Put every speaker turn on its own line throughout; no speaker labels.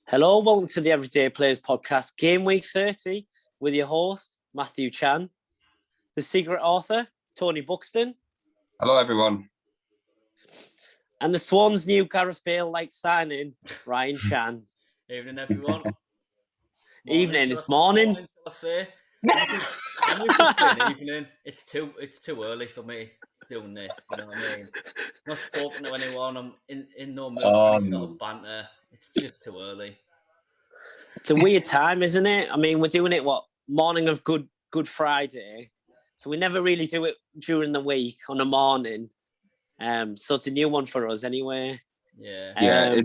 Hello, welcome to the Everyday Players podcast, Game Week 30, with your host, Matthew Chan, the secret author, Tony Buxton.
Hello, everyone.
And the Swans' new Gareth Bale-like signing, Ryan Chan.
Evening, everyone.
Evening, it's morning.
Shall I say? I'm used to saying evening. It's too early for me doing this. You know what I mean? I'm not spoken to anyone. I'm in no mood for any sort of banter. It's just too early.
It's a weird time, isn't it? I mean, we're doing it, morning of Good Friday. So we never really do it during the week on a morning. So it's a new one for us anyway.
Yeah.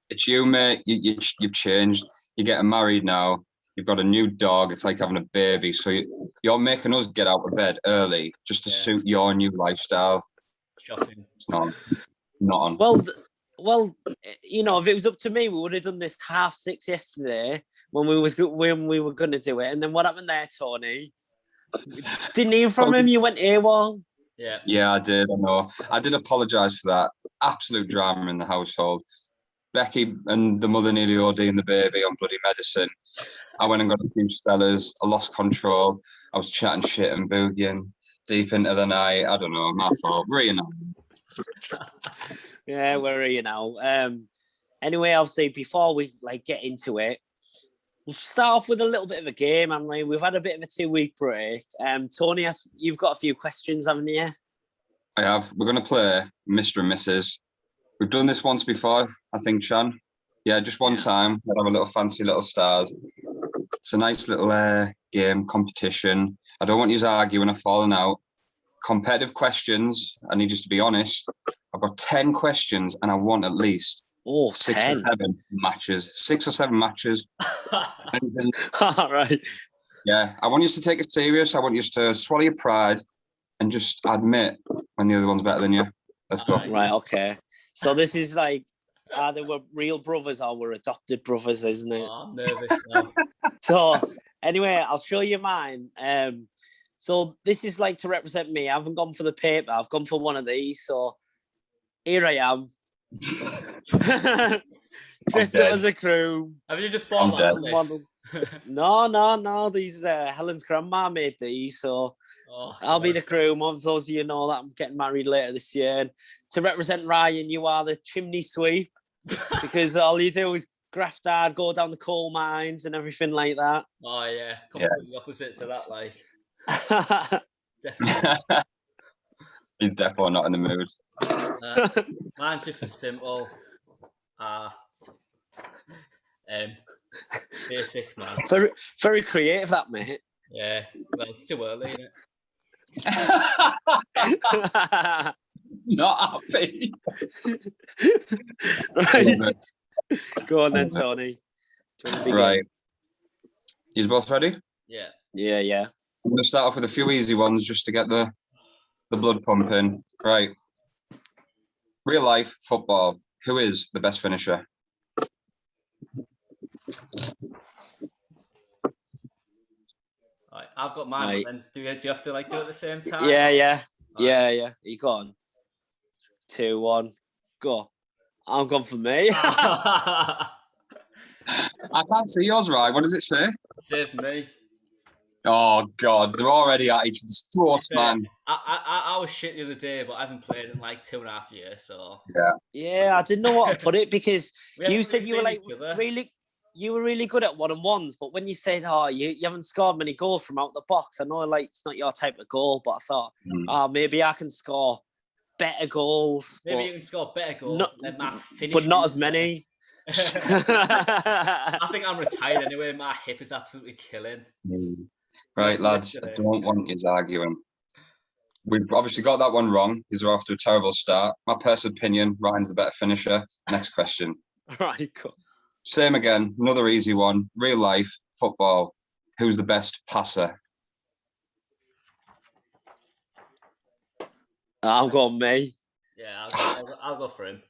It's you, mate. You've changed. You're getting married now. You've got a new dog. It's like having a baby. So you're making us get out of bed early just to suit your new lifestyle.
Shocking.
It's not on.
Well, you know, if it was up to me, we would have done this 6:30 yesterday when we were going to do it. And then what happened there, Tony? Didn't hear from him. You went AWOL.
Yeah, I did. I know. I did apologise for that. Absolute drama in the household. Becky and the mother nearly OD'ing the baby on bloody medicine. I went and got a few Stellas. I lost control. I was chatting shit and boogieing deep into the night. I don't know. My fault. Really not.
Yeah, where are you now? Anyway, I'll say before we get into it, we'll start off with a little bit of a game. We've had a bit of a 2-week break. Tony, you've got a few questions, haven't you?
I have. We're going to play Mr. and Mrs. We've done this once before, I think, Chan. Yeah, just one time. We'll have a little fancy little stars. It's a nice little game, competition. I don't want you to argue when I've fallen out. Competitive questions. I need you to be honest. I've got 10 questions and I want at least 6
10.
or 7 matches. 6 or 7 matches.
All right.
Yeah, I want you to take it serious. I want you to swallow your pride and just admit when the other one's better than you. Let's go.
Right, okay. So this is either we're real brothers or we're adopted brothers, isn't it?
Oh, I'm nervous now.
So anyway, I'll show you mine. So this is to represent me. I haven't gone for the paper. I've gone for one of these. So here I am. Dressed up as a crew.
Have you just bought this?
No. These Helen's grandma made these. So I'll be the crew. Those of you know that I'm getting married later this year. And to represent Ryan, you are the chimney sweep. Because all you do is graft hard, go down the coal mines and everything like that.
Oh, yeah. Completely opposite to that, Definitely.
He's definitely not in the mood.
Mine's just as simple. Basic, man.
Very, very creative, that, mate.
Yeah. Well, it's too early, isn't it?
Not happy.
Right. Go on then, Tony.
Right. You both ready?
Yeah.
Yeah.
I'm going to start off with a few easy ones just to get the blood pumping. Right. Real life football. Who is the best finisher?
Right, I've got mine. Right. Then do you have to do it at the same time?
Yeah. You go on. 2, 1, go. I'm gone for me.
I can't see yours, right? What does it say?
It says me.
Oh, God. They're already at each other's throats, man.
I was shit the other day, but I haven't played in 2.5 years, so...
Yeah, I didn't know what to put it because you said you were really good at 1-on-1s, but when you said, you haven't scored many goals from out the box, I know it's not your type of goal, but I thought, maybe I can score better goals.
Maybe you can score better goals,
but not as many.
I think I'm retired anyway. My hip is absolutely killing.
Right, lads, I don't want you arguing. We've obviously got that one wrong. These are off to a terrible start. My personal opinion, Ryan's the better finisher. Next question.
Right, cool.
Same again, another easy one. Real life, football. Who's the best passer?
I'll go on me.
Yeah, I'll go for him.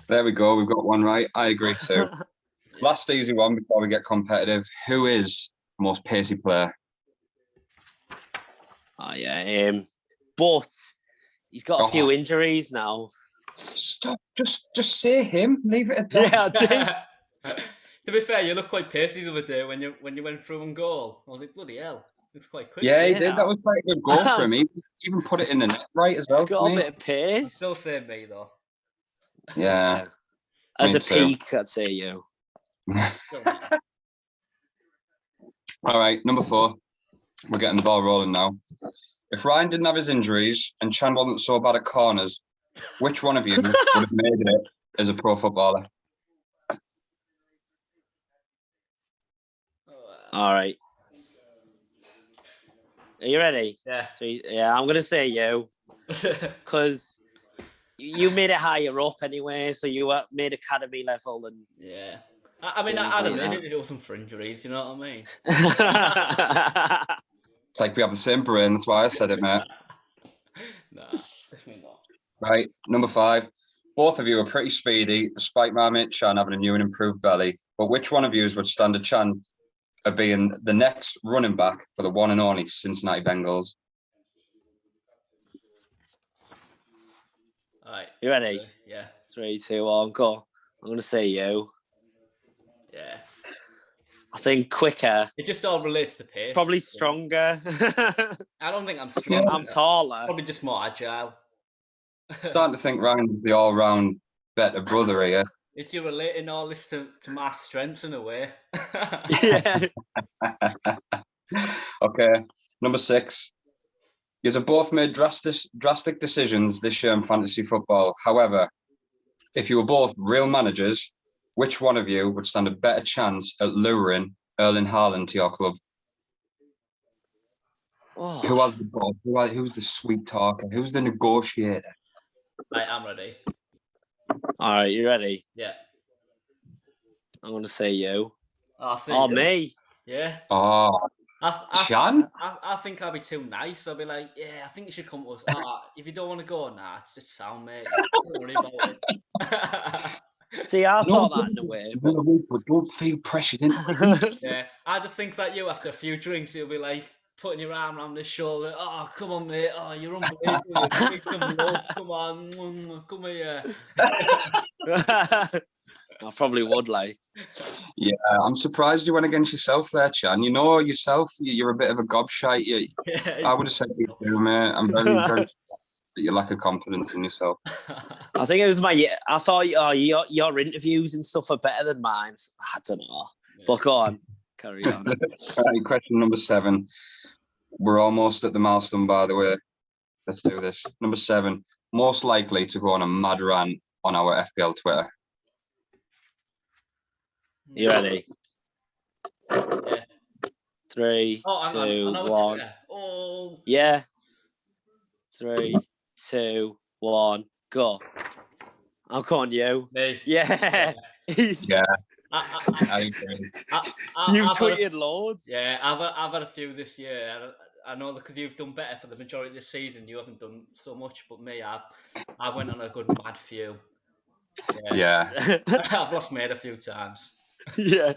There we go. We've got one right. I agree too. Last easy one before we get competitive. Who is the most pacey player?
Oh, yeah. But he's got a few injuries now.
Stop. Just say him. Leave it at that.
Yeah, I did.
To be fair, you look quite pacey the other day when you went through and goal. I was like, bloody hell, looks quite quick.
Yeah, he
Yeah.
did. That was quite a good goal for him. He even put it in the net right as well.
Got a
didn't
bit of pace.
I'm still saying me though.
he? Yeah.
As
me
a
too.
peak, I'd say you.
Still me.
All right, number 4. We're getting the ball rolling now. If Ryan didn't have his injuries and Chan wasn't so bad at corners, which one of you would have made it as a pro footballer?
All right. Are you ready?
Yeah.
So, yeah, I'm gonna say you because you made it higher up anyway. So you made academy level and
Yeah. I mean,
Things
I'd
like
have made
that.
it. It wasn't for injuries. You know what I mean?
It's like we have the same brain. That's why I said it, mate.
Nah, definitely not.
Right, number 5. Both of you are pretty speedy, despite my mate Chan having a new and improved belly. But which one of you would stand a chance of being the next running back for the one and only Cincinnati Bengals?
All right.
You ready?
Yeah.
3, 2, 1, go. I'm gonna say you.
Yeah.
I think quicker,
It just all relates to pace.
probably
you know?
stronger.
I don't think I'm strong.
I'm taller.
Probably just more agile.
Starting to think Ryan's the all-round better brother here.
Is you relating all this to my strengths in a way?
Yeah.
Okay, number 6. You have both made drastic decisions this year in fantasy football. However, if you were both real managers, which one of you would stand a better chance at luring Erling Haaland to your club?
Oh.
Who has the ball? Who's the sweet talker? Who's the negotiator?
I am ready.
All right, you ready?
Yeah.
I'm gonna say you.
I'll see
Oh,
you.
me.
Yeah.
Oh, Chan?
I think I'll be too nice. I'll be like, yeah, I think you should come to us. If you don't want to go, nah, it's just sound, mate. Don't worry about it.
See, I thought that in a way, but
But don't feel pressured into it.
Yeah, I just think that you, after a few drinks, you'll be like putting your arm around his shoulder. Oh, come on, mate. Oh, you're unbelievable. Give me some love. Come on. Come here.
I probably would like.
Yeah, I'm surprised you went against yourself there, Chan. You know yourself, you're a bit of a gobshite.
Yeah,
I would have said you too, mate. I'm very, very that you lack of confidence in yourself.
I think it was I thought your interviews and stuff are better than mine. I don't know.
Yeah.
But go on. Carry on.
All right, question number 7. We're almost at the milestone, by the way. Let's do this. Number 7. Most likely to go on a mad rant on our FPL Twitter.
You ready?
Yeah.
3,
Oh, hang on.
2,
I know it's
1.
fair. Oh.
Yeah. 3, 2, 1, go. I'll call on you.
Me.
Yeah.
Yeah,
I
agree.
You've
I've had
tweeted loads.
Yeah, I've had a few this year. I know because you've done better for the majority of the season. You haven't done so much, but me, I've went on a good mad few.
Yeah.
I've lost mate a few times.
Yeah.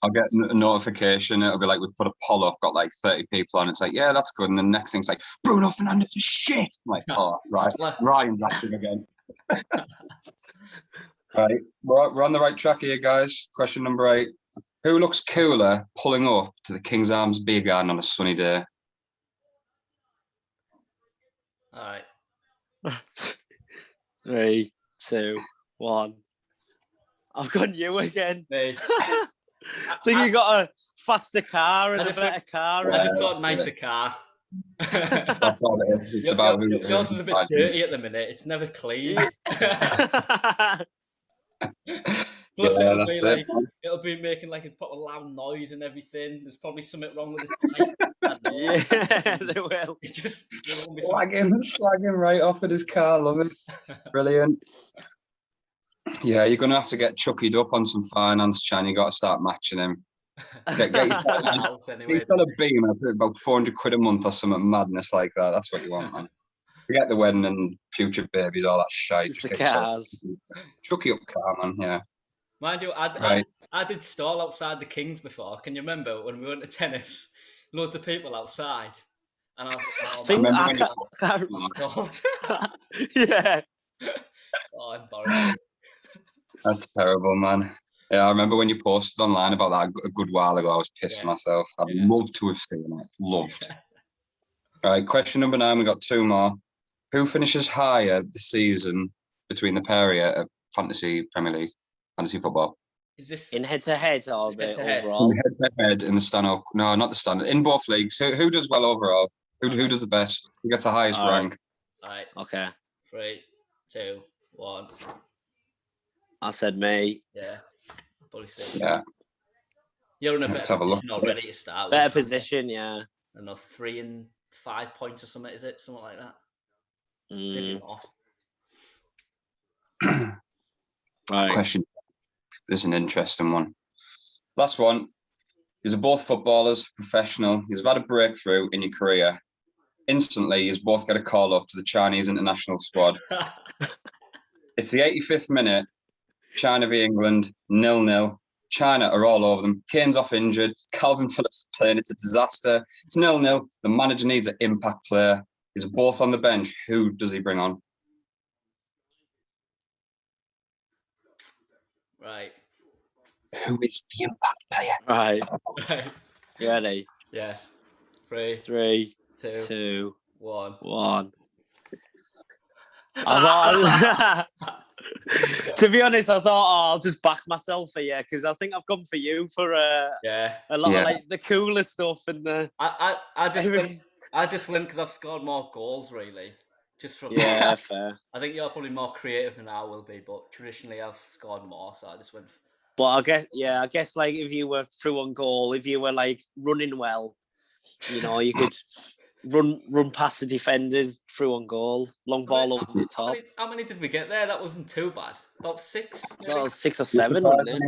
I'll get a notification. It'll be like, we've put a poll up, got like 30 people on. It's like, yeah, that's good. And the next thing's like, Bruno Fernandes is shit. I'm like, oh, right. Ryan's active again. Right. We're on the right track here, guys. Question number 8. Who looks cooler pulling up to the King's Arms beer garden on a sunny day?
All right.
3, 2, 1. I've got you again.
Me.
I think you got a faster car and
I
a
just
better car.
I just thought nicer car.
That's all it is. It's about
yours is a bit dirty at the minute. It's never clean. Plus,
Yeah,
it'll be
that's
like
it.
it'll be making like a proper loud noise and everything. There's probably something wrong with the type. I don't know.
Yeah, they will.
It just
Slagging right off at his car. Love it. Brilliant. Yeah, you're going to have to get chuckied up on some finance, Chan. You got to start matching him. Get yourself
anyway.
He's got a beam about 400 quid a month or something madness like that. That's what you want, man. Forget the wedding and future babies, all that shite.
It's the cars.
Chucky up car, man. Yeah.
Mind you, I did stall outside the Kings before. Can you remember when we went to tennis? Loads of people outside. And I was like, oh,
I think
man,
I
stalled.
Yeah.
Oh, embarrassing.
That's terrible, man. Yeah, I remember when you posted online about that a good while ago. I was pissing myself. I'd love to have seen it. Loved. All right, question number 9. We got 2 more. Who finishes higher this season between the pair of fantasy Premier League, fantasy football?
Is this
in head-to-head or
It's
the
head-to-head.
overall?
Head in the stand-up. No, not the stand-up. In both leagues. Who does well overall? Who does the best? Who gets the highest
All right.
rank?
All right.
Okay.
3, 2, 1.
I said me.
Yeah. I'll probably say
Yeah.
you're in a
Let's
better
have a look.
position already to start
Better
with.
position, yeah.
I don't know, 3 and 5 points or something, is it? Something like that.
Mm.
Maybe more.
Right.
Question. This is an interesting one. Last one. These are both footballers, professional. You've had a breakthrough in your career. Instantly, you both get a call up to the Chinese international squad. It's the 85th minute. China v England, 0-0. China are all over them. Kane's off injured. Calvin Phillips is playing. It's a disaster. It's 0-0. The manager needs an impact player. He's both on the bench. Who does he bring on?
Right.
Who is the impact player?
Right.
Right.
You ready?
Yeah. 3,
3,
2,
2,
1.
1. I thought, to be honest, I thought, I'll just back myself for you because I think I've gone for you for a lot of like the cooler stuff and the.
I just went because I've scored more goals, really. Just from
fair.
I think you're probably more creative than I will be, but traditionally I've scored more, so I just went.
But I guess like if you were through on goal, if you were like running well, you could run past the defenders through on goal, long ball over the top.
How many did we get there? That wasn't too bad. About 6.
That was 6 or 7, wasn't it?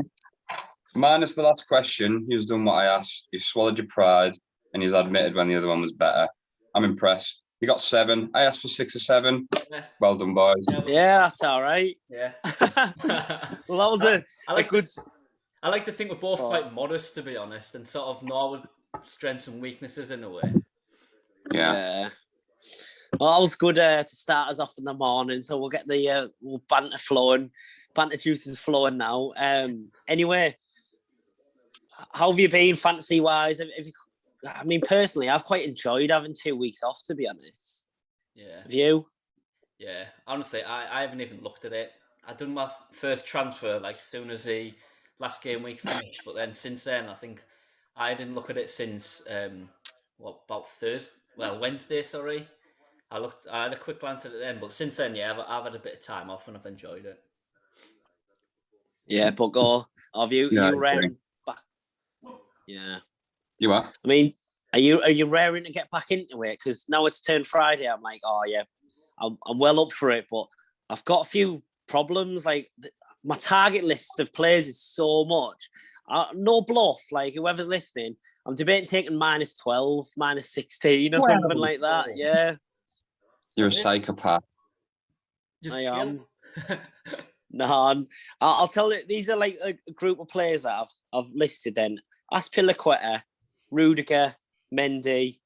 Minus the last question, you've done what I asked. You've swallowed your pride and you've admitted when the other one was better. I'm impressed. You got 7. I asked for 6 or 7.
Yeah.
Well done, boys.
Yeah, that's all right.
Yeah.
Well, that was a good.
I like to think we're both quite modest, to be honest, and sort of know our strengths and weaknesses in a way.
Yeah.
Well, that was good to start us off in the morning, so we'll get the banter flowing, banter juices flowing now. Anyway, how have you been fantasy-wise? I mean, personally, I've quite enjoyed having 2 weeks off, to be honest.
Yeah.
Have you?
Yeah. Honestly, I haven't even looked at it. I done my first transfer like as soon as the last game week finished, but then since then, I think I didn't look at it since about Wednesday. Sorry, I had a quick glance at it then, but since then, yeah, I've had a bit of time off and I've enjoyed it.
Yeah, but go. Have you?
Yeah,
Are you raring back? Yeah.
You are?
I mean, are you raring to get back into it? Because now it's turned Friday. I'm like, oh yeah, I'm well up for it, but I've got a few problems. Like my target list of players is so much. No bluff. Like whoever's listening, I'm debating taking -12, -16, or something like that. Yeah.
You're a psychopath.
Just
I am. No, I'll tell you. These are like a group of players that I've listed. Then Aspilicueta, Rudiger, Mendy,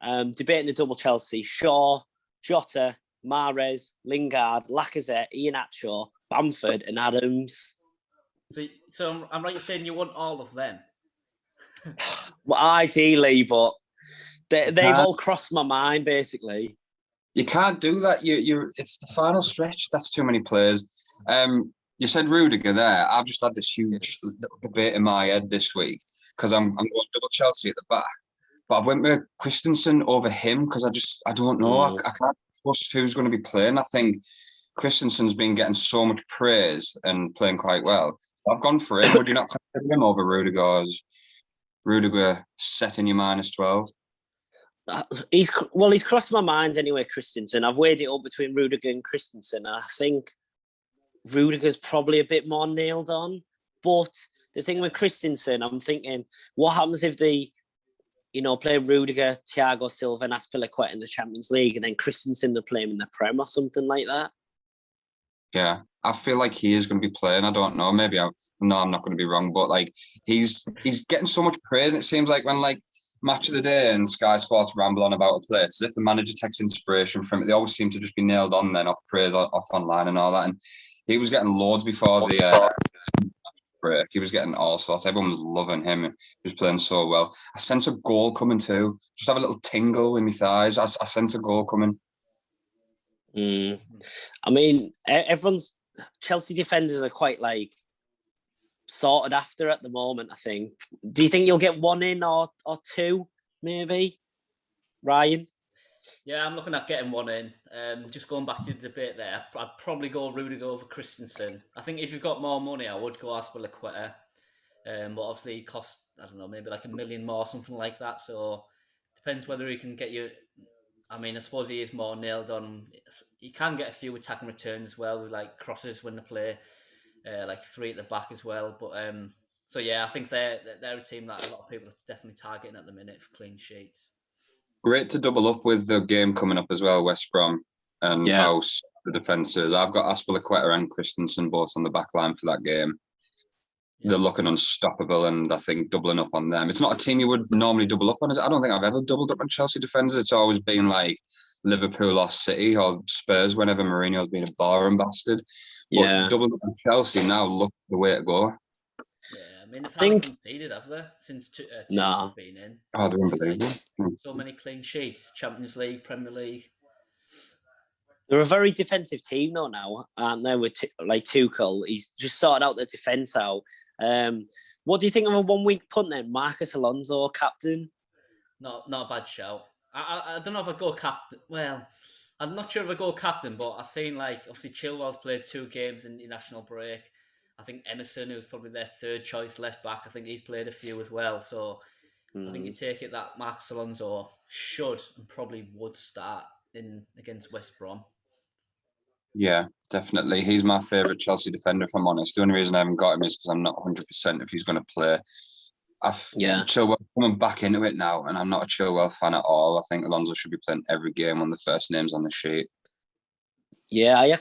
debating the double Chelsea, Shaw, Jota, Mahrez, Lingard, Lacazette, Iheanacho, Bamford, and Adams.
So I'm right in saying you want all of them?
Well, ideally, but they've all crossed my mind basically.
You can't do that. It's the final stretch. That's too many players. You said Rudiger there. I've just had this huge debate in my head this week because I'm going double Chelsea at the back, but I went with Christensen over him because I don't know. I can't trust who's going to be playing. I think Christensen's been getting so much praise and playing quite well. I've gone for him. Would you not consider him over Rudiger? Or is Rudiger setting you -12?
He's crossed my mind anyway, Christensen. I've weighed it up between Rudiger and Christensen. I think Rudiger's probably a bit more nailed on. But the thing with Christensen, I'm thinking, what happens if they, play Rudiger, Thiago Silva, and Aspilicueta in the Champions League, and then Christensen they play him in the Prem or something like that?
Yeah, I feel like he is going to be playing. I don't know. Maybe I'm not going to be wrong, but like he's getting so much praise. And it seems like when like Match of the Day and Sky Sports ramble on about a player, it's as if the manager takes inspiration from it. They always seem to just be nailed on then off praise off online and all that. And he was getting loads before the break. He was getting all sorts. Everyone was loving him. He was playing so well. I sense a goal coming too. Just have a little tingle in my thighs. I sense a goal coming.
I mean, everyone's Chelsea defenders are quite like sorted after at the moment, I think. Do you think you'll get one in or two, maybe, Ryan?
Yeah, I'm looking at getting one in. Just going back to the debate there, I'd probably go Rudiger over Christensen. I think if you've got more money, I would go Aspilicueta. But obviously, it costs, I don't know, maybe like $1 million more, something like that. So depends whether he can get you. I mean, I suppose he is more nailed on. He can get a few attacking returns as well, with like crosses when they play, like 3 at the back as well. But so yeah, I think they're a team that a lot of people are definitely targeting at the minute for clean sheets.
Great to double up with the game coming up as well, West Brom, and how the defence is. I've got Aspilicueta and Christensen both on the back line for that game. Yeah. They're looking unstoppable, and I think doubling up on them. It's not a team you would normally double up on. I don't think I've ever doubled up on Chelsea defenders. It's always been like Liverpool or City or Spurs whenever Mourinho's been a boring bastard. But doubling up on Chelsea now looks the way to go.
Yeah, I mean, they've haven't conceded, have they, since two been in?
Oh, they're unbelievable.
So many clean sheets, Champions League, Premier League.
They're a very defensive team though now, aren't they? With like Tuchel, he's just sorted out the defence out. What do you think of a 1 week punt then? Marcus Alonso, captain?
Not a bad shout. I don't know if I'd go captain. Well, I'm not sure if I'd go captain, but I've seen like obviously Chilwell's played 2 games in the national break. I think Emerson, who's probably their 3rd choice left back, I think he's played a few as well. So I think you take it that Marcus Alonso should and probably would start in against West Brom.
Yeah, definitely. He's my favourite Chelsea defender, if I'm honest. The only reason I haven't got him is because I'm not 100% if he's going to play. Chilwell coming back into it now, and I'm not a Chilwell fan at all. I think Alonso should be playing every game when the first name's on the sheet.
Yeah, I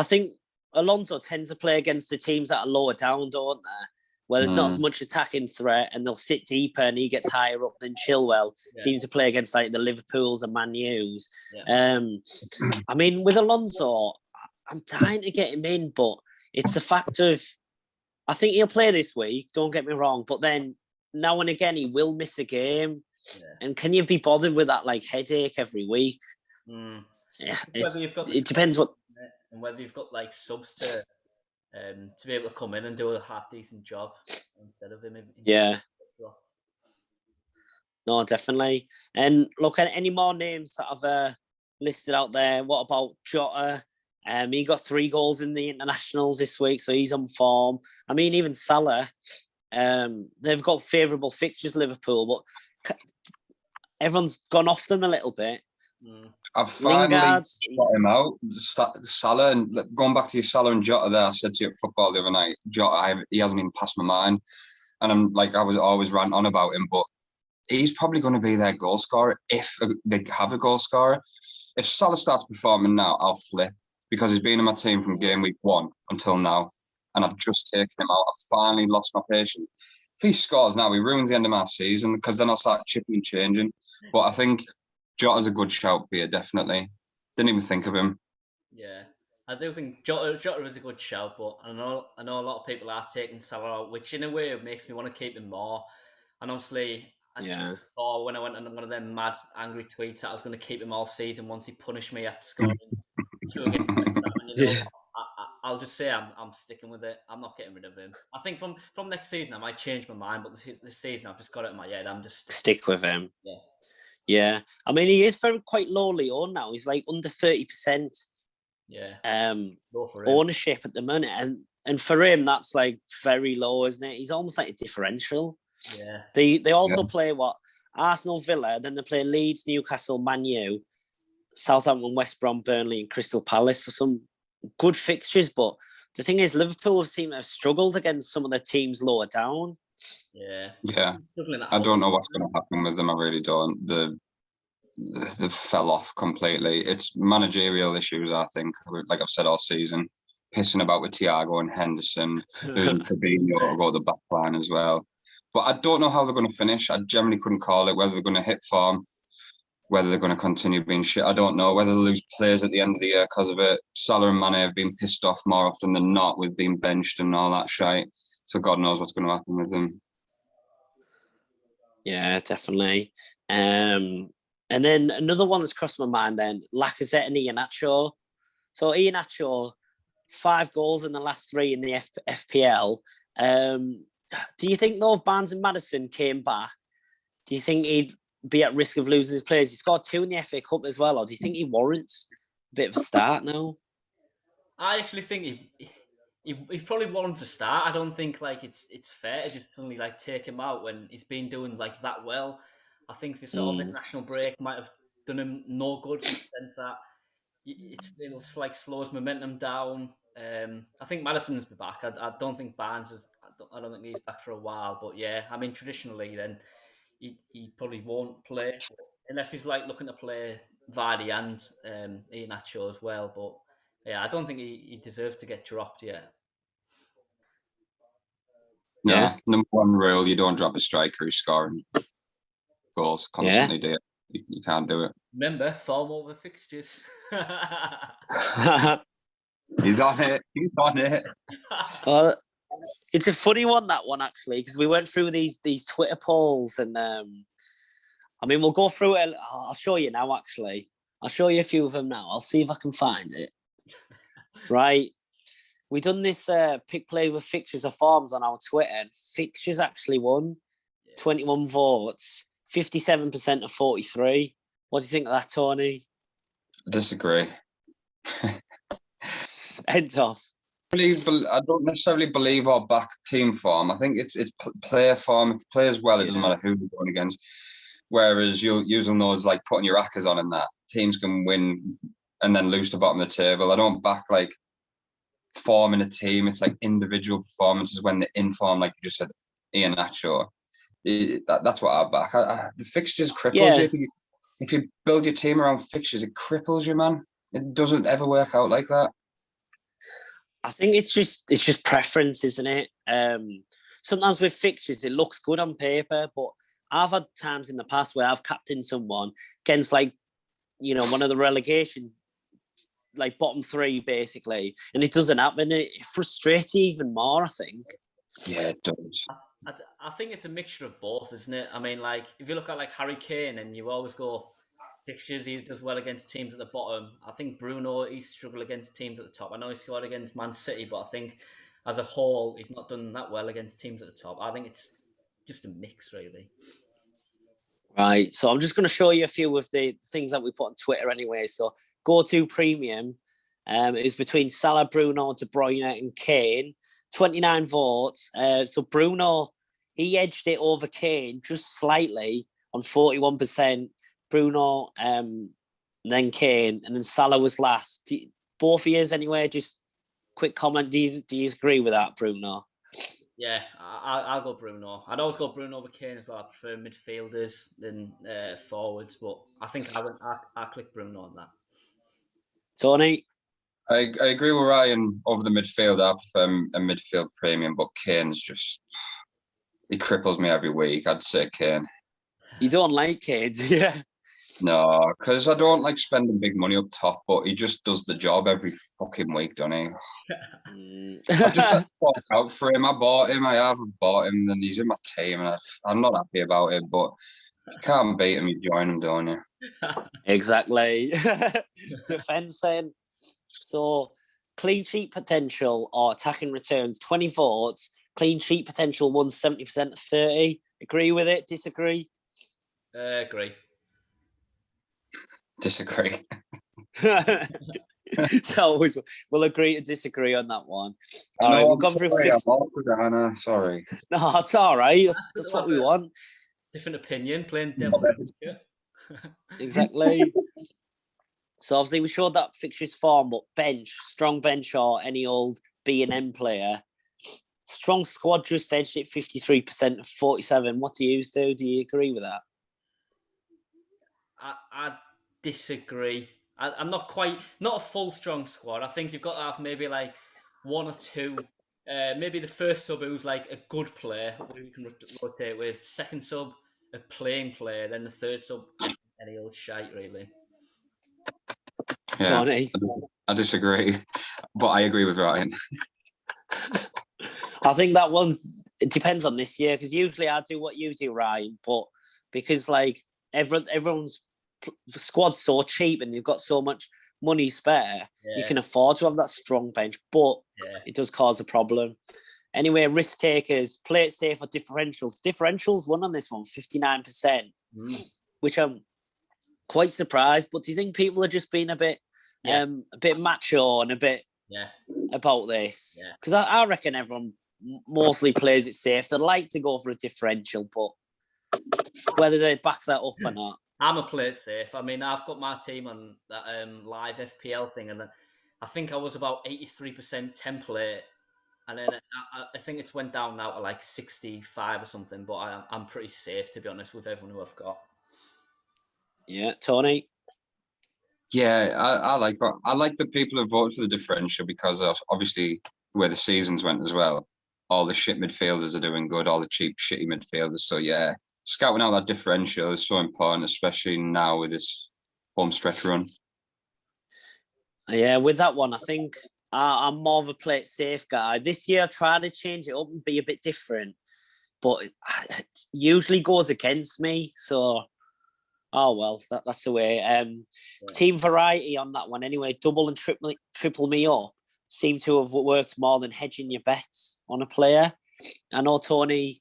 think Alonso tends to play against the teams that are lower down, don't they? Where there's not as much attacking threat, and they'll sit deeper, and he gets higher up than Chilwell. Seems to play against like the Liverpools and Man U's. I mean, with Alonso, I'm dying to get him in, but it's the fact of I think he'll play this week. Don't get me wrong, but then now and again he will miss a game. And can you be bothered with that like headache every week? Yeah, it depends what.
And whether you've got like subs to be able to come in and do a half decent job instead of him.
No, definitely. And look at any more names that I've listed out there. What about Jota? He got 3 goals in the internationals this week, so he's on form. I mean, even Salah. They've got favourable fixtures, Liverpool, but everyone's gone off them a little bit.
I've finally got him out. Salah, and going back to your Salah and Jota there, I said to you at football the other night, Jota, he hasn't even passed my mind. And I'm like, I was always ranting on about him, but he's probably going to be their goal scorer if they have a goal scorer. If Salah starts performing now, I'll flip because he's been in my team from game week 1 until now. And I've just taken him out. I've finally lost my patience. If he scores now, he ruins the end of my season because then I'll start chipping and changing. But I think Jota's a good shout here, definitely. Didn't even think of him.
Yeah, I do think Jota is a good shout, but I know a lot of people are taking Salah out, which in a way makes me want to keep him more. And obviously, I thought when I went on one of them mad, angry tweets that I was going to keep him all season once he punished me after scoring 2 against West Ham. I'll just say I'm sticking with it. I'm not getting rid of him. I think from next season I might change my mind, but this season I've just got it in my head. I'm just
stick with him.
Yeah.
I mean, he is quite lowly owned now. He's like under 30%. Ownership at the minute, and for him that's like very low, isn't it? He's almost like a differential.
Yeah.
They also play Arsenal, Villa, then they play Leeds, Newcastle, Man U, Southampton, West Brom, Burnley, and Crystal Palace. So some good fixtures, but the thing is, Liverpool seem to have struggled against some of the teams lower down.
Yeah. I don't know what's going to happen with them. I really don't. They fell off completely. It's managerial issues, I think. Like I've said all season, pissing about with Thiago and Henderson, losing Fabinho to go to the back line as well. But I don't know how they're going to finish. I generally couldn't call it, whether they're going to hit form. whether they're going to continue being shit, I don't know. Whether they lose players at the end of the year because of it. Salah and Mane have been pissed off more often than not with being benched and all that shit. So God knows what's going to happen with them.
Yeah, definitely. And then another one that's crossed my mind then, Lacazette and Iheanacho. So Iheanacho, 5 goals in the last 3 in the FPL. Do you think though if Barnes and Maddison came back, do you think he'd be at risk of losing his players? He scored 2 in the FA Cup as well, or do you think he warrants a bit of a start now?
I actually think he probably warrants a start. I don't think like it's fair to just suddenly like take him out when he's been doing like that well. I think the sort of international break might have done him no good in the sense that it'll like slow his momentum down. I think Madison's be back. I don't think Barnes is. I don't think he's back for a while. But yeah, I mean traditionally then he probably won't play unless he's like looking to play Vardy and Iheanacho as well. But yeah, I don't think he deserves to get dropped yet.
No,
Yeah.
number 1 rule: you don't drop a striker who's scoring goals constantly. Do it? You can't do it.
Remember, form over fixtures.
He's on it. He's on it.
Well, it's a funny one, that one, actually, because we went through these Twitter polls, and I mean, we'll go through it. I'll show you now, actually. I'll show you a few of them now. I'll see if I can find it. Right. We done this pick play with fixtures or forms on our Twitter, and fixtures actually won. 21 votes, 57% of 43. What do you think of that, Tony?
I disagree.
End off.
I don't necessarily believe or back team form. I think it's player form. If it plays well, it doesn't matter who you're going against. Whereas you'll using those like putting your accas on and that teams can win and then lose to the bottom of the table. I don't back like form in a team. It's like individual performances when they're in form, like you just said, Iheanacho. That's what I back. The fixtures cripples you. If you build your team around fixtures, it cripples you, man. It doesn't ever work out like that.
I think it's just preference, isn't it? Sometimes with fixtures, it looks good on paper, but I've had times in the past where I've captained someone against like, one of the relegation, like bottom 3 basically, and it doesn't happen. It frustrates you even more, I think.
Yeah, it does.
I think it's a mixture of both, isn't it? I mean, like if you look at like Harry Kane, and you always go fixtures, he does well against teams at the bottom. I think Bruno, he's struggled against teams at the top. I know he scored against Man City, but I think as a whole, he's not done that well against teams at the top. I think it's just a mix, really.
Right. So I'm just going to show you a few of the things that we put on Twitter anyway. So go-to premium, it was between Salah, Bruno, De Bruyne, and Kane. 29 votes. So Bruno, he edged it over Kane just slightly on 41%. Bruno, then Kane, and then Salah was last. Both of yours anyway, just quick comment. Do you agree with that, Bruno?
Yeah, I'll go Bruno. I'd always go Bruno over Kane as well. I prefer midfielders than forwards, but I think I'll click Bruno on that.
Tony?
I agree with Ryan over the midfield. I prefer a midfield premium, but Kane's just, he cripples me every week. I'd say Kane.
You don't like Kane, yeah?
No, because I don't like spending big money up top, but he just does the job every fucking week, doesn't he? I've just got out for him. I have bought him, and he's in my team, and I'm not happy about it, but if you can't beat him, you join him, don't you?
Exactly. Defending. So, clean sheet potential or attacking returns, 20 votes. Clean sheet potential won 70% of 30. Agree with it? Disagree?
Agree.
Disagree.
So we'll agree to disagree on that one. All right, we've gone through.
Sorry.
No, it's all right. That's what we want.
Different opinion, playing devil's advocate.
Exactly. So obviously we showed that fixtures form, but strong bench or any old B&M player. Strong squad just edged it 53% of 47. What do you do? Do you agree with that?
I disagree. I'm not a full strong squad. I think you've got to have maybe like 1 or 2. Maybe the first sub who's like a good player who you can rotate with. Second sub, a playing player. Then the third sub, any old shite, really.
Yeah,
Tony?
I disagree, but I agree with Ryan.
I think that one, it depends on this year, because usually I do what you do, Ryan, but because like everyone's squad's so cheap and you've got so much money spare, you can afford to have that strong bench, but it does cause a problem. Anyway, risk takers, play it safe or differentials. Differentials won on this one, 59%, which I'm quite surprised. But do you think people are just being a bit macho and a bit about this? Because I reckon everyone mostly plays it safe. They'd like to go for a differential, but whether they back that up or not.
I'm a play it safe. I mean, I've got my team on that live FPL thing, and I think I was about 83% template, and then I think it's went down now to like 65 or something. But I'm pretty safe, to be honest, with everyone who I've got.
Yeah, Tony.
Yeah, I like the people who voted for the differential because of obviously where the seasons went as well. All the shit midfielders are doing good, all the cheap, shitty midfielders. So yeah, scouting out that differential is so important, especially now with this home stretch run.
Yeah, with that one, I think I'm more of a play it safe guy. This year, I tried to change it up and be a bit different, but it usually goes against me. So, oh well, that's the way. Team variety on that one anyway. Double and triple me up seem to have worked more than hedging your bets on a player. I know, Tony,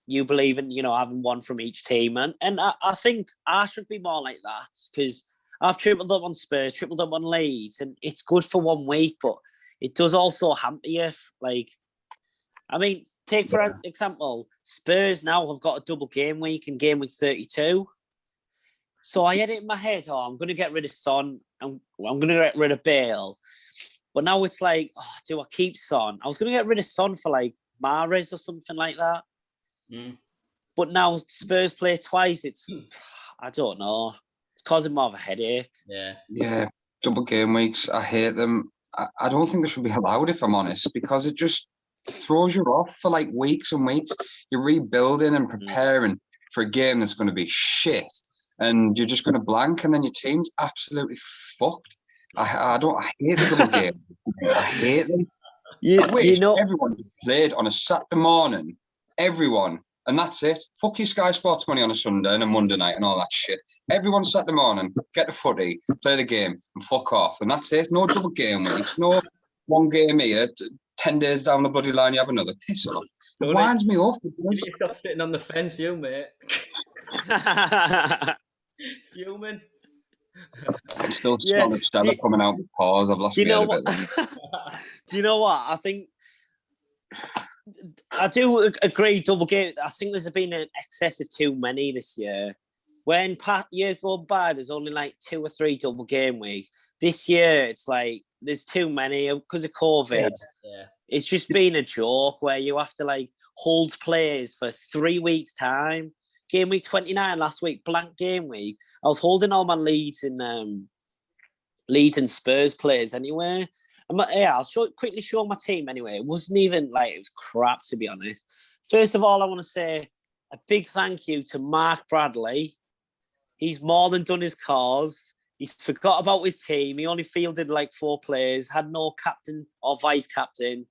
you believe in having one from each team, and I think I should be more like that because I've tripled up on Spurs, tripled up on Leeds, and it's good for 1 week, but it does also hamper you. Like, I mean, take for example, Spurs now have got a double game week and game week 32. So I had it in my head, I'm going to get rid of Son, and I'm going to get rid of Bale. But now it's like, do I keep Son? I was going to get rid of Son for like Mahrez or something like that. But now Spurs play twice. I don't know. It's causing more of a headache.
Yeah, double game weeks. I hate them. I don't think they should be allowed, if I'm honest, because it just throws you off for like weeks and weeks. You're rebuilding and preparing for a game that's going to be shit, and you're just going to blank, and then your team's absolutely fucked. I hate the double game. I hate them. Everyone played on a Saturday morning. Everyone. And that's it. Fuck your Sky Sports money on a Sunday and a Monday night and all that shit. Everyone Saturday morning, get the footy, play the game, and fuck off. And that's it. No double game weeks. No one game here. 10 days down the bloody line, you have another. Piss off. It winds me up.
You need to stop sitting on the fence, you, mate. Fuming.
I'm still strong Stella coming out with paws. I've lost my head a bit.
Do you know what? I think I do agree. Double game. I think there's been an excess of too many this year. When years go by, there's only like 2 or 3 double game weeks. This year, it's like there's too many because of COVID. It's just been a joke where you have to like hold players for 3 weeks' time. Game week 29 last week, blank game week. I was holding all my Leeds and Spurs players anyway. I'll quickly show my team anyway. It wasn't even like, it was crap, to be honest. First of all, I want to say a big thank you to Mark Bradley. He's more than done his cause. He's forgot about his team. He only fielded like 4 players, had no captain or vice captain.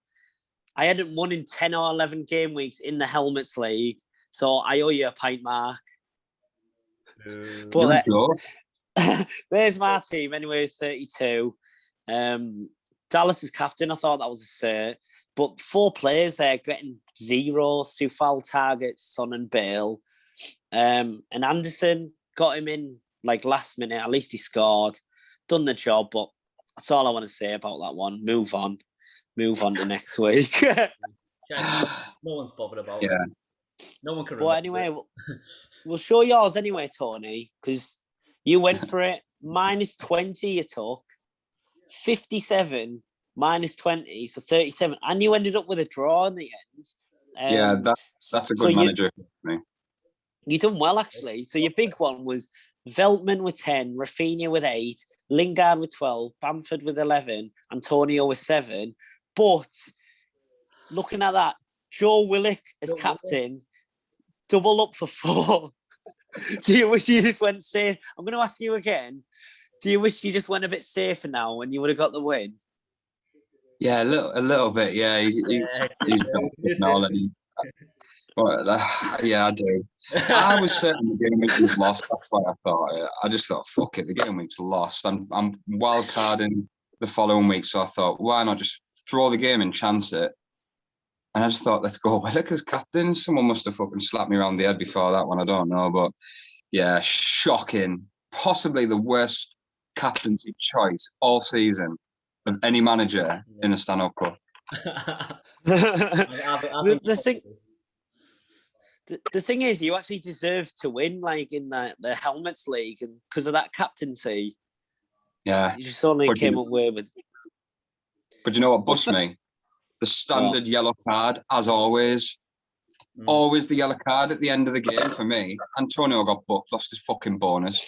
I hadn't won in 10 or 11 game weeks in the Helmets League. So I owe you a pint, Mark. But there's my team anyway, 32. Dallas is captain. I thought that was a cert. But 4 players there getting 0 Soufal targets, Son and Bale. And Anderson got him in like last minute. At least he scored. Done the job, but that's all I want to say about that one. Move on to next week.
No one's bothered about it. No one can remember.
But anyway, we'll show yours anyway, Tony, because you went for it. -20 you took. 57 -20, so 37. And you ended up with a draw in the end.
That's a good manager for me.
You done well, actually. So your big one was Veltman with 10, Rafinha with 8, Lingard with 12, Bamford with 11, Antonio with 7. But looking at that, Joe Willock as captain, double up for 4. Do you wish you just went safe? I'm going to ask you again. Do you wish you just went a bit safer now when you would have got the win?
Yeah, a little bit. Yeah,
Yeah,
he's got it already. But, yeah, I do. I was certain the game week was lost. That's why I thought. I just thought, fuck it, the game week's lost. I'm wild carding the following week, so I thought, why not just throw the game and chance it? And I just thought, let's go Willikers captain. Someone must have fucking slapped me around the head before that one. I don't know, but yeah, shocking. Possibly the worst captaincy choice all season of any manager in the Stanhope Cup.
the thing. The thing is, you actually deserve to win, like in the Helmets League, and because of that captaincy,
Yeah,
you just only came away with.
But you know what bust me? The standard yellow card, as always. Always the yellow card at the end of the game for me. Antonio got booked, lost his fucking bonus,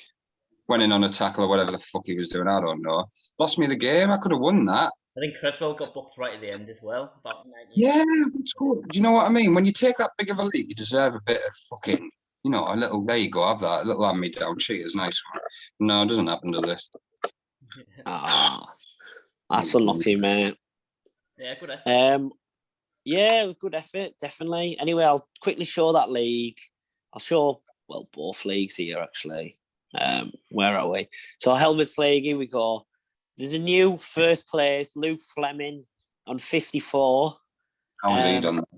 went in on a tackle or whatever the fuck he was doing. I don't know. Lost me the game. I could have won that.
I think Creswell got booked right at the end as well. About 90.
Yeah, it's cool. Do you know what I mean? When you take that big of a lead, you deserve a bit of fucking, a little, there you go, have that. A little hand-me-down cheaters, nice one. No, it doesn't happen to this.
That's unlucky, mate.
Yeah, good effort.
Yeah, good effort, definitely. Anyway, I'll quickly show that league. I'll show, both leagues here, actually. Where are we? So, Helmets League, here we go. There's a new first place, Luke Fleming on 54.
How has he done that?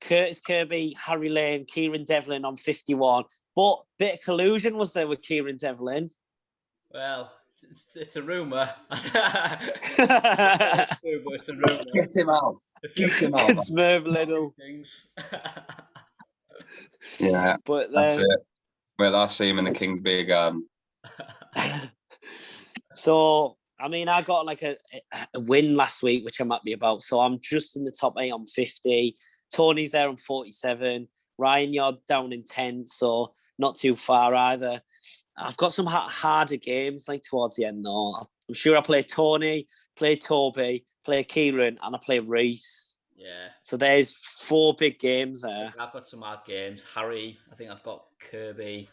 Curtis Kirby, Harry Lane, Kieran Devlin on 51. But bit of collusion was there with Kieran Devlin.
Well, it's a rumour. It's a rumour.
Get him out. Get him out.
It's little
things.
Yeah,
but
that's it. Well, I'll see him in the King's Beer Garden.
So, I mean, I got like a win last week, which I'm happy about. So I'm just in the top 8 on 50. Tony's there on 47. Ryan, you're down in 10, so not too far either. I've got some harder games like towards the end, though. I'm sure I play Tony, play Toby, play Kieran, and I play Reese.
Yeah.
So there's 4 big games there.
I've got some hard games. Harry, I think I've got Kirby.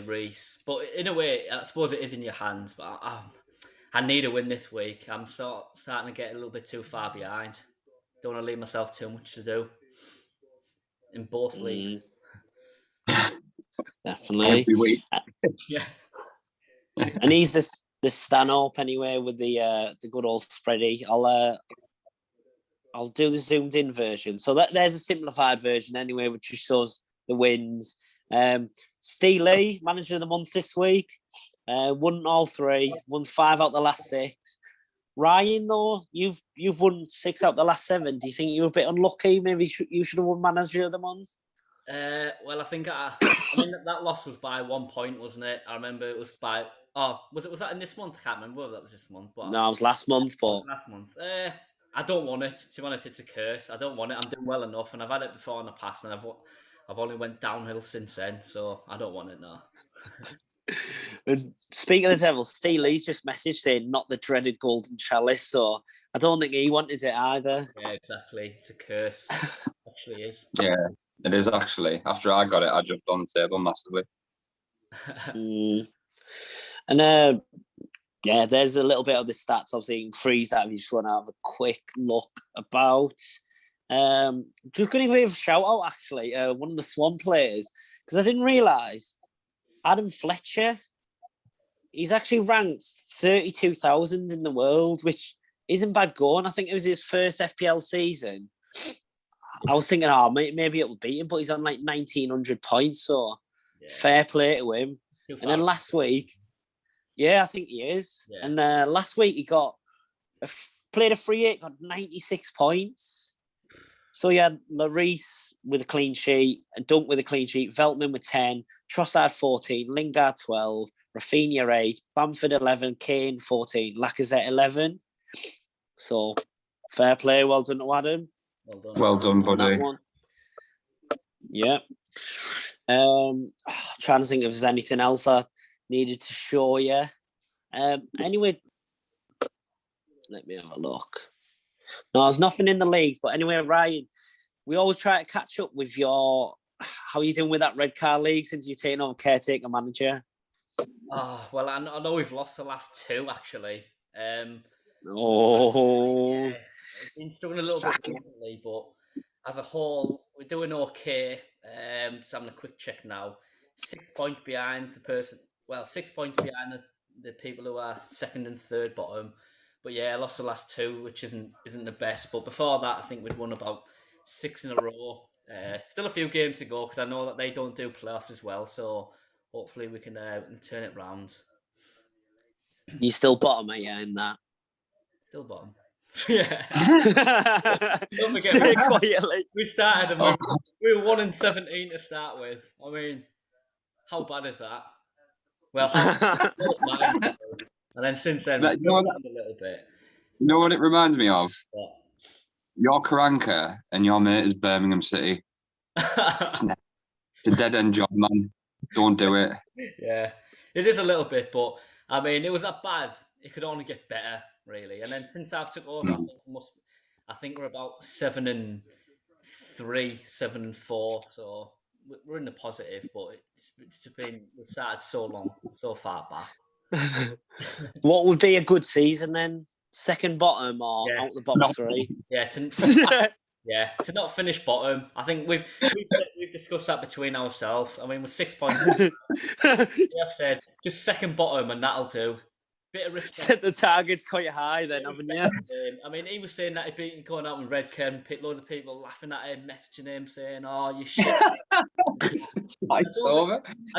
Reese. But in a way, I suppose it is in your hands. But I need a win this week. I'm starting to get a little bit too far behind. Don't want to leave myself too much to do in both leagues.
Definitely.
Every week.
Yeah.
And he's the Stanhope anyway with the good old spready. I'll do the zoomed in version. So there's a simplified version anyway, which shows the wins. Steve Lee, manager of the month this week, won all 3, won 5 out the last 6. Ryan, though, you've won 6 out the last 7. Do you think you were a bit unlucky? Maybe you should have won manager of the month.
Well, I think that loss was by 1 point, wasn't it? I remember it was by. Oh, was that in this month? I can't remember whether that was this month. But
no, it was last month. But
last month. I don't want it. To be honest, it's a curse. I don't want it. I'm doing well enough, and I've had it before in the past, and I've only went downhill since then. So I don't want it now.
And speaking of the devil, Steve Lee's just messaged saying not the dreaded golden chalice. So I don't think he wanted it either.
Yeah, exactly. It's a curse. It actually is.
Yeah, it is actually. After I got it, I jumped on the table massively.
And there's a little bit of the stats. Obviously, you can freeze that if you just want to have a quick look about. Just going to give a shout out, actually, one of the Swan players, because I didn't realise Adam Fletcher, he's actually ranked 32,000 in the world, which isn't bad going. I think it was his first FPL season. I was thinking, maybe it will beat him, but he's on like 1,900 points, so fair play to him. And then last week, I think he is. Yeah. And last week he played a free hit, got 96 points. So he had Larice with a clean sheet, Dunk with a clean sheet, Veltman with 10, Trossard 14, Lingard 12, Rafinha 8, Bamford 11, Kane 14, Lacazette 11. So fair play, well done to Adam.
Well done, buddy.
Yeah. Trying to think if there's anything else I needed to show you. Anyway, let me have a look. No, there's nothing in the leagues, but anyway, Ryan, we always try to catch up with your how are you doing with that red card league since you're taking over Caretaker Manager?
Oh, well, I know we've lost the last 2, actually.
Oh,
Yeah, I've been struggling a little bit recently, but as a whole, we're doing okay. Just having a quick check now. 6 points behind the person. Well, 6 points behind the people who are second and third bottom. But yeah, I lost the last 2, which isn't the best. But before that, I think we'd won about 6 in a row. Still a few games to go because I know that they don't do playoffs as well. So hopefully we can turn it round.
you still bottom, are you, in that?
Still bottom. Yeah. Don't forget,
Say it quietly.
we started and we were 1-17 to start with. I mean, how bad is that? Well, and then since then, we've dropped a little bit.
You know what it reminds me of?
What?
You're Karanka and your mate is Birmingham City. It's a dead end job, man. Don't do it.
Yeah, it is a little bit, but I mean, it was that bad. It could only get better, really. And then since I've took over, I think we're about 7-3, 7-4. So we're in the positive, but we've started so far back.
What would be a good season then? Second bottom or out the bottom 3?
Yeah, to not finish bottom. I think we've discussed that between ourselves. I mean, with 6 points, we have said just second bottom, and that'll do. Bit of respect.
Set the targets quite high then, haven't you?
I mean, he was saying that he'd been going out in red card, loads of people laughing at him, messaging him, saying, "Oh, you shit." I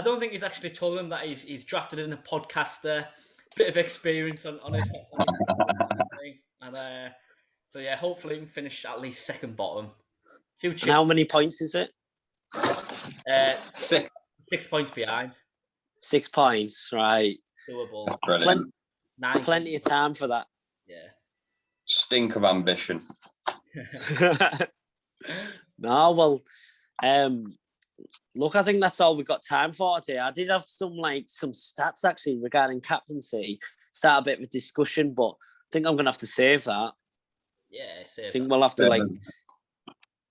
don't think he's actually told him that he's drafted in a podcaster, bit of experience on his thing, and so yeah, hopefully we can finish at least second bottom.
And how many points is it?
6 points behind.
6 points, right?
Doable.
That's brilliant.
Plenty of time for that.
Yeah.
Stink of ambition.
No, well, look, I think that's all we've got time for today. I did have some stats actually regarding captaincy. Start a bit of a discussion, but I think I'm gonna have to save that.
Yeah, save.
I think we'll have to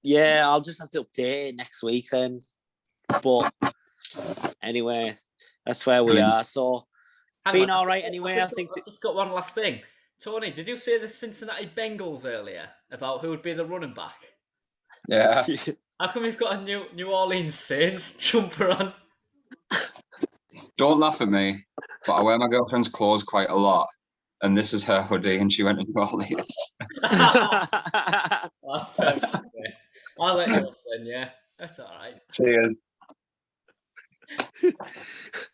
Yeah, I'll just have to update it next week then. But anyway, that's where we are. So been all right anyway.
I've just got one last thing. Tony, did you say the Cincinnati Bengals earlier about who would be the running back?
Yeah.
How come we've got a New Orleans Saints jumper on?
Don't laugh at me, but I wear my girlfriend's clothes quite a lot. And this is her hoodie, and she went to New Orleans.
I'll let you off then, yeah. That's all right.
Cheers.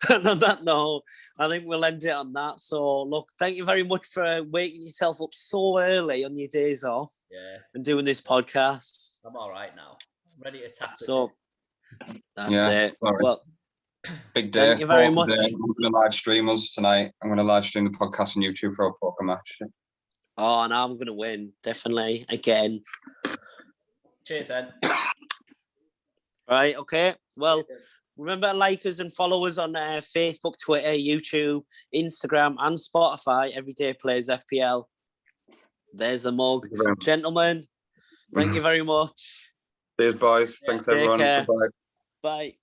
On that note, I think we'll end it on that. So, look, thank you very much for waking yourself up so early on your days off.
Yeah.
And doing this podcast.
I'm all right now. I'm ready to tackle
So, that's it.
Sorry.
Well,
big day.
Thank you very much.
I'm going to live stream us tonight. I'm going to live stream the podcast on YouTube for a poker match.
Oh, and I'm going to win, definitely, again.
Cheers, Ed.
Right, okay. Well, remember to like us and follow us on Facebook, Twitter, YouTube, Instagram, and Spotify. Everyday Plays FPL. There's a mug. Gentlemen, thank you very much.
Cheers, boys. Thanks, everyone.
Take care.
Bye.
Bye.